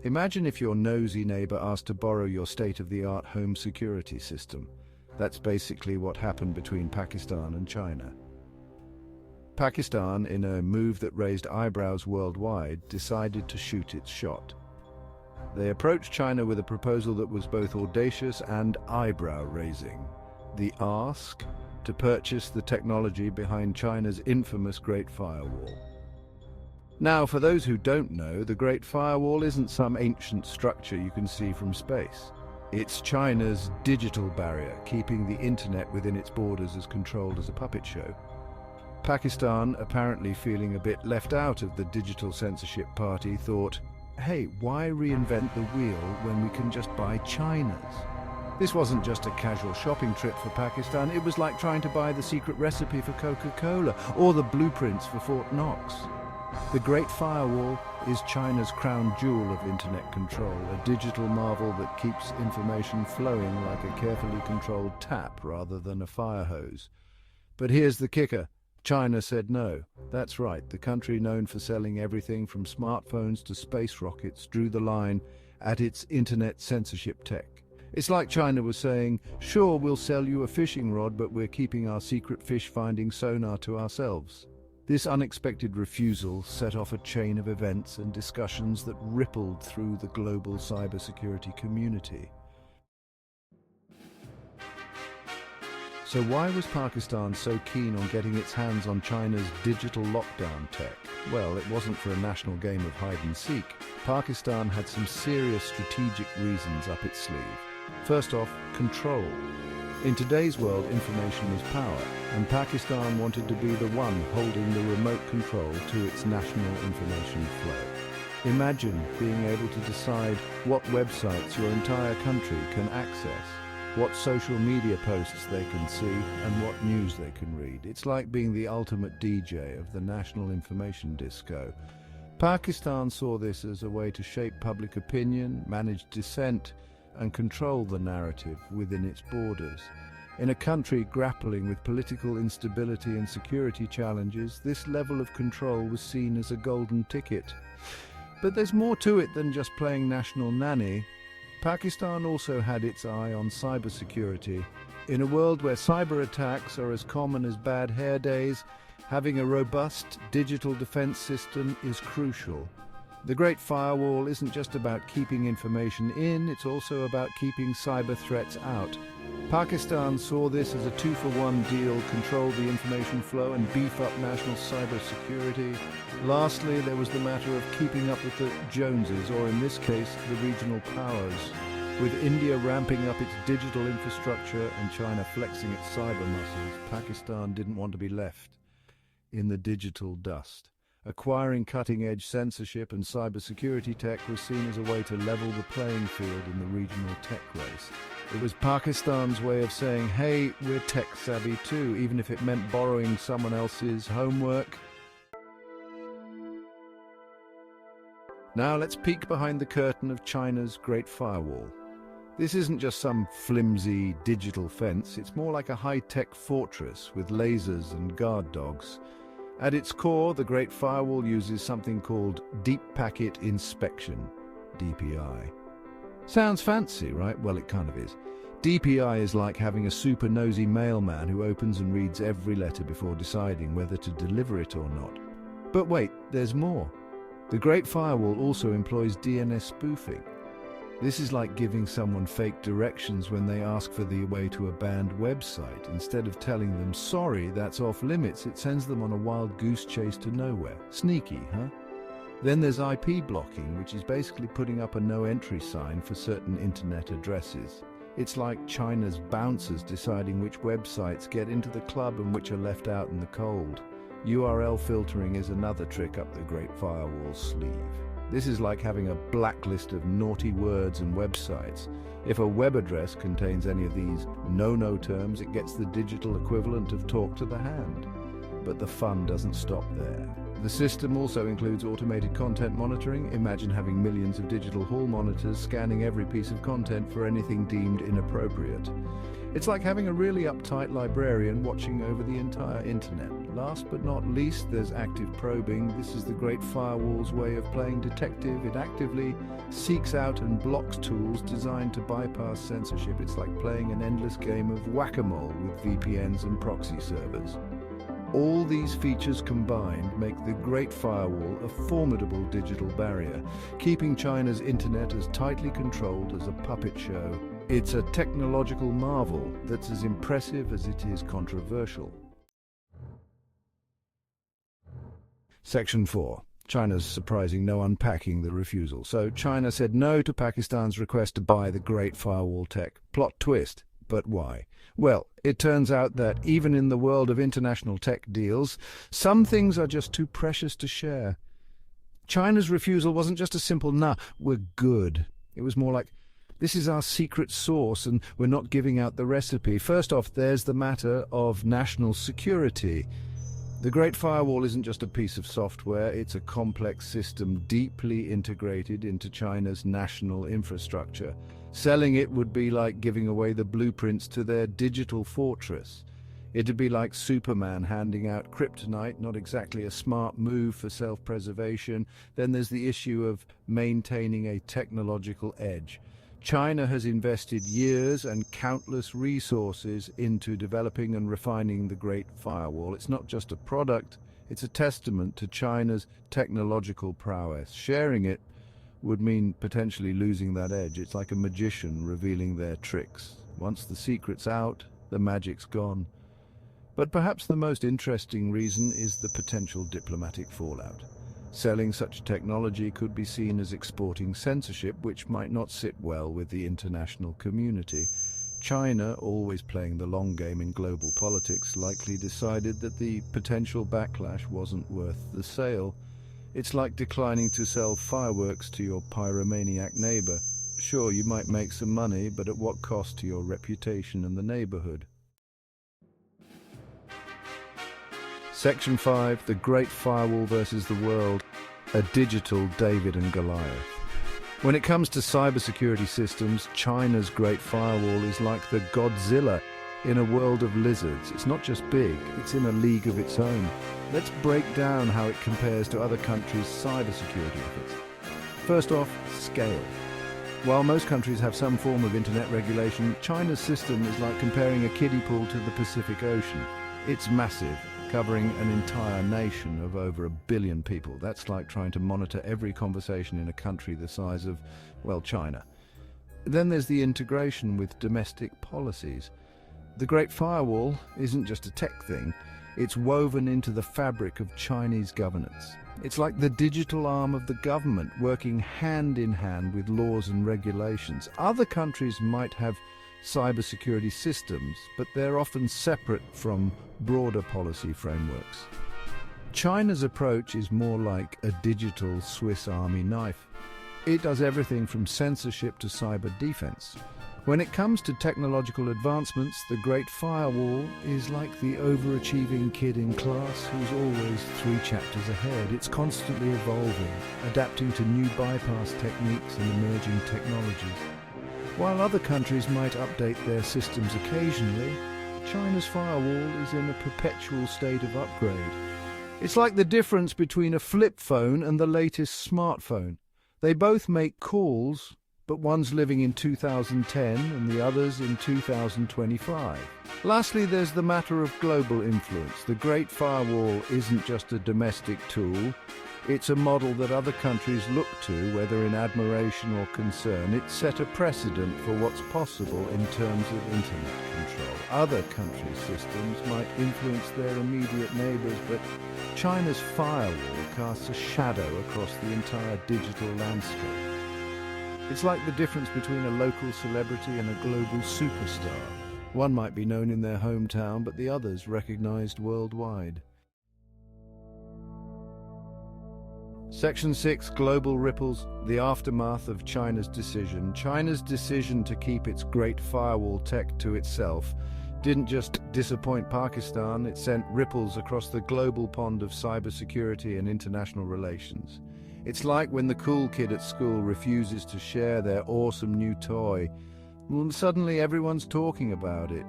Imagine if your nosy neighbor asked to borrow your state-of-the-art home security system. That's basically what happened between Pakistan and China. Pakistan, in a move that raised eyebrows worldwide, decided to shoot its shot. They approached China with a proposal that was both audacious and eyebrow-raising. The ask to purchase the technology behind China's infamous Great Firewall. Now, for those who don't know, the Great Firewall isn't some ancient structure you can see from space. It's China's digital barrier, keeping the internet within its borders as controlled as a puppet show. Pakistan, apparently feeling a bit left out of the digital censorship party, thought, hey, why reinvent the wheel when we can just buy China's? This wasn't just a casual shopping trip for Pakistan, it was like trying to buy the secret recipe for Coca-Cola or the blueprints for Fort Knox. The Great Firewall is China's crown jewel of internet control, a digital marvel that keeps information flowing like a carefully controlled tap rather than a fire hose. But here's the kicker. China said no. That's right, the country known for selling everything from smartphones to space rockets drew the line at its internet censorship tech. It's like China was saying, sure, we'll sell you a fishing rod, but we're keeping our secret fish-finding sonar to ourselves. This unexpected refusal set off a chain of events and discussions that rippled through the global cybersecurity community. So why was Pakistan so keen on getting its hands on China's digital lockdown tech? Well, it wasn't for a national game of hide-and-seek. Pakistan had some serious strategic reasons up its sleeve. First off, control. In today's world, information is power, and Pakistan wanted to be the one holding the remote control to its national information flow. Imagine being able to decide what websites your entire country can access, what social media posts they can see, and what news they can read. It's like being the ultimate DJ of the national information disco. Pakistan saw this as a way to shape public opinion, manage dissent, and control the narrative within its borders. In a country grappling with political instability and security challenges, this level of control was seen as a golden ticket. But there's more to it than just playing national nanny. Pakistan also had its eye on cybersecurity. In a world where cyber attacks are as common as bad hair days, having a robust digital defense system is crucial. The Great Firewall isn't just about keeping information in, it's also about keeping cyber threats out. Pakistan saw this as a two-for-one deal, control the information flow and beef up national cybersecurity. Lastly, there was the matter of keeping up with the Joneses, or in this case, the regional powers. With India ramping up its digital infrastructure and China flexing its cyber muscles, Pakistan didn't want to be left in the digital dust. Acquiring cutting-edge censorship and cybersecurity tech was seen as a way to level the playing field in the regional tech race. It was Pakistan's way of saying, hey, we're tech-savvy too, even if it meant borrowing someone else's homework. Now let's peek behind the curtain of China's Great Firewall. This isn't just some flimsy digital fence, it's more like a high-tech fortress with lasers and guard dogs. At its core, the Great Firewall uses something called Deep Packet Inspection, DPI. Sounds fancy, right? Well, it kind of is. DPI is like having a super nosy mailman who opens and reads every letter before deciding whether to deliver it or not. But wait, there's more. The Great Firewall also employs DNS spoofing. This is like giving someone fake directions when they ask for the way to a banned website. Instead of telling them, sorry, that's off limits, it sends them on a wild goose chase to nowhere. Sneaky, huh? Then there's IP blocking, which is basically putting up a no-entry sign for certain internet addresses. It's like China's bouncers deciding which websites get into the club and which are left out in the cold. URL filtering is another trick up the Great Firewall's sleeve. This is like having a blacklist of naughty words and websites. If a web address contains any of these no-no terms, it gets the digital equivalent of talk to the hand. But the fun doesn't stop there. The system also includes automated content monitoring. Imagine having millions of digital hall monitors scanning every piece of content for anything deemed inappropriate. It's like having a really uptight librarian watching over the entire internet. Last but not least, there's active probing. This is the Great Firewall's way of playing detective. It actively seeks out and blocks tools designed to bypass censorship. It's like playing an endless game of whack-a-mole with VPNs and proxy servers. All these features combined make the Great Firewall a formidable digital barrier, keeping China's internet as tightly controlled as a puppet show. It's a technological marvel that's as impressive as it is controversial. Section 4. China's surprising no unpacking the refusal. So China said no to Pakistan's request to buy the Great Firewall tech. Plot twist. But why? Well, it turns out that even in the world of international tech deals, some things are just too precious to share. China's refusal wasn't just a simple, nah, we're good. It was more like, this is our secret sauce and we're not giving out the recipe. First off, there's the matter of national security. The Great Firewall isn't just a piece of software, it's a complex system deeply integrated into China's national infrastructure. Selling it would be like giving away the blueprints to their digital fortress. It'd be like Superman handing out kryptonite, not exactly a smart move for self-preservation. Then there's the issue of maintaining a technological edge. China has invested years and countless resources into developing and refining the Great Firewall. It's not just a product, it's a testament to China's technological prowess. Sharing it would mean potentially losing that edge. It's like a magician revealing their tricks. Once the secret's out, the magic's gone. But perhaps the most interesting reason is the potential diplomatic fallout. Selling such technology could be seen as exporting censorship, which might not sit well with the international community. China, always playing the long game in global politics, likely decided that the potential backlash wasn't worth the sale. It's like declining to sell fireworks to your pyromaniac neighbor. Sure, you might make some money, but at what cost to your reputation and the neighborhood? Section 5, the Great Firewall versus the world, a digital David and Goliath. When it comes to cybersecurity systems, China's Great Firewall is like the Godzilla in a world of lizards. It's not just big, it's in a league of its own. Let's break down how it compares to other countries' cybersecurity efforts. First off, scale. While most countries have some form of internet regulation, China's system is like comparing a kiddie pool to the Pacific Ocean. It's massive, covering an entire nation of over 1 billion people. That's like trying to monitor every conversation in a country the size of, well, China. Then there's the integration with domestic policies. The Great Firewall isn't just a tech thing, it's woven into the fabric of Chinese governance. It's like the digital arm of the government working hand in hand with laws and regulations. Other countries might have cybersecurity systems, but they're often separate from broader policy frameworks. China's approach is more like a digital Swiss Army knife. It does everything from censorship to cyber defense. When it comes to technological advancements, the Great Firewall is like the overachieving kid in class who's always 3 chapters ahead. It's constantly evolving, adapting to new bypass techniques and emerging technologies. While other countries might update their systems occasionally, China's firewall is in a perpetual state of upgrade. It's like the difference between a flip phone and the latest smartphone. They both make calls, but one's living in 2010 and the other's in 2025. Lastly, there's the matter of global influence. The Great Firewall isn't just a domestic tool. It's a model that other countries look to, whether in admiration or concern. It set a precedent for what's possible in terms of internet control. Other countries' systems might influence their immediate neighbors, but China's firewall casts a shadow across the entire digital landscape. It's like the difference between a local celebrity and a global superstar. One might be known in their hometown, but the other's recognized worldwide. Section 6, Global Ripples, the aftermath of China's decision. China's decision to keep its Great Firewall tech to itself didn't just disappoint Pakistan, it sent ripples across the global pond of cybersecurity and international relations. It's like when the cool kid at school refuses to share their awesome new toy. Well, suddenly everyone's talking about it.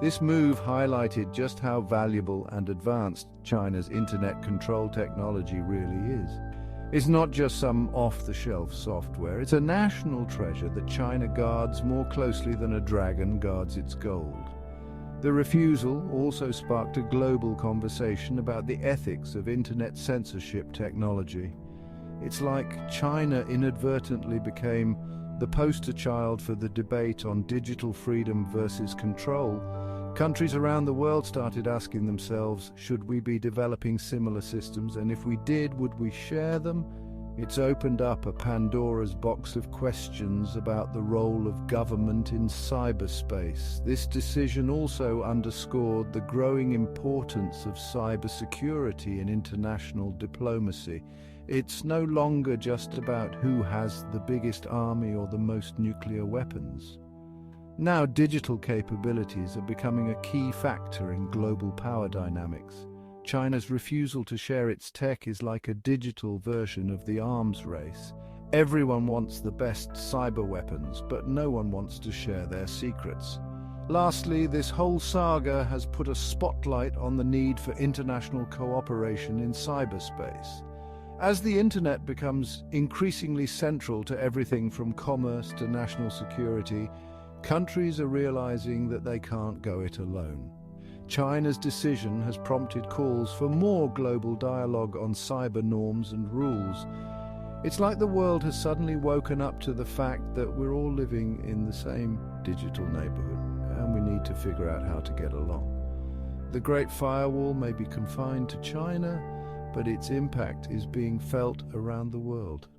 This move highlighted just how valuable and advanced China's internet control technology really is. It's not just some off-the-shelf software, it's a national treasure that China guards more closely than a dragon guards its gold. The refusal also sparked a global conversation about the ethics of internet censorship technology. It's like China inadvertently became the poster child for the debate on digital freedom versus control. Countries around the world started asking themselves, should we be developing similar systems, and if we did, would we share them? It's opened up a Pandora's box of questions about the role of government in cyberspace. This decision also underscored the growing importance of cybersecurity in international diplomacy. It's no longer just about who has the biggest army or the most nuclear weapons. Now, digital capabilities are becoming a key factor in global power dynamics. China's refusal to share its tech is like a digital version of the arms race. Everyone wants the best cyber weapons, but no one wants to share their secrets. Lastly, this whole saga has put a spotlight on the need for international cooperation in cyberspace. As the internet becomes increasingly central to everything from commerce to national security, countries are realizing that they can't go it alone. China's decision has prompted calls for more global dialogue on cyber norms and rules. It's like the world has suddenly woken up to the fact that we're all living in the same digital neighborhood, and we need to figure out how to get along. The Great Firewall may be confined to China, but its impact is being felt around the world.